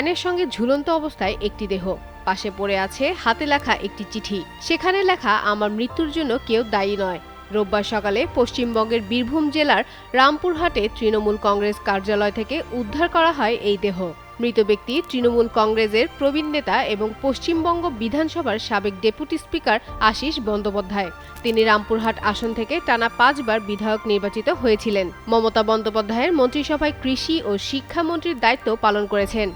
ভ্যানের সঙ্গে ঝুলন্ত অবস্থায় একটি দেহ, পাশে পড়ে আছে হাতে লেখা একটি চিঠি। সেখানে লেখা, আমার মৃত্যুর জন্য কেউ দায়ী নয়। রোববার সকালে পশ্চিমবঙ্গের বীরভূম জেলার রামপুরহাটে তৃণমূল কংগ্রেস কার্যালয় থেকে উদ্ধার করা হয় এই দেহ। মৃত ব্যক্তি তৃণমূল কংগ্রেসের প্রবীণ নেতা এবং পশ্চিমবঙ্গ বিধানসভার সাবেক ডেপুটি স্পিকার আশিস বন্দ্যোপাধ্যায়। তিনি রামপুরহাট আসন থেকে টানা 5 বার বিধায়ক নির্বাচিত হয়েছিলেন। মমতা বন্দ্যোপাধ্যায়ের মন্ত্রিসভায় কৃষি ও শিক্ষামন্ত্রীর দায়িত্ব পালন করেছেন।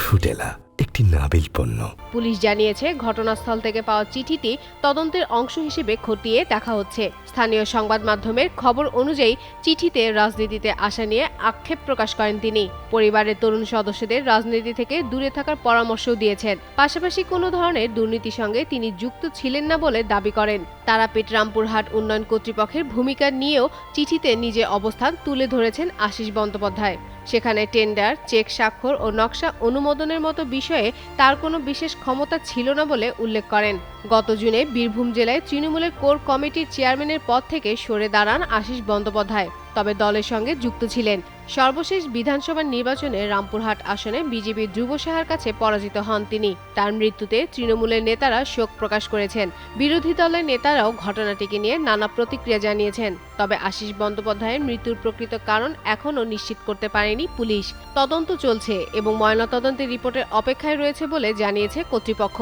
ফুডেলা একটি নাবিল পণ্য। পুলিশ জানিয়েছে, ঘটনাস্থল থেকে পাওয়া চিঠিটি তদন্তের অংশ হিসেবে খতিয়ে দেখা হচ্ছে। স্থানীয় সংবাদ মাধ্যমের খবর অনুযায়ী চিঠিতে রাজনীতিতে আসা নিয়ে আক্ষেপ প্রকাশ করেন তিনি। পরিবারের তরুণ সদস্যদের রাজনীতি থেকে দূরে থাকার পরামর্শও দিয়েছেন। পাশাপাশি কোনো ধরনের দুর্নীতির সঙ্গে তিনি যুক্ত ছিলেন না বলে দাবি করেন। তারাপীঠ রামপুরহাট উন্নয়ন কর্তৃপক্ষের ভূমিকা নিয়েও চিঠিতে নিজের অবস্থান তুলে ধরেছেন আশিস বন্দ্যোপাধ্যায়। সেখানে টেন্ডার, চেক স্বাক্ষর ও নকশা অনুমোদনের মতো বিষয়ে তার কোনো বিশেষ ক্ষমতা ছিল না বলে উল্লেখ করেন। গত জুনে বীরভূম জেলায় তৃণমূলের কোর কমিটির চেয়ারম্যানের পদ থেকে সরে দাঁড়ান আশিস বন্দ্যোপাধ্যায়, তবে দলের সঙ্গে যুক্ত ছিলেন। সর্বশেষ বিধানসভা নির্বাচনে রামপুরহাট আসনে বিজেপির ধ্রুব সাহার কাছে পরাজিত হন তিনি। তার মৃত্যুতে তৃণমূলের নেতারা শোক প্রকাশ করেছেন। বিরোধী দলের নেতারাও ঘটনাটিকে নিয়ে নানা প্রতিক্রিয়া জানিয়েছেন। তবে আশিস বন্দ্যোপাধ্যায়ের মৃত্যুর প্রকৃত কারণ এখনও নিশ্চিত করতে পারেনি পুলিশ। তদন্ত চলছে এবং ময়নাতদন্তের রিপোর্টের অপেক্ষায় রয়েছে বলে জানিয়েছে কর্তৃপক্ষ।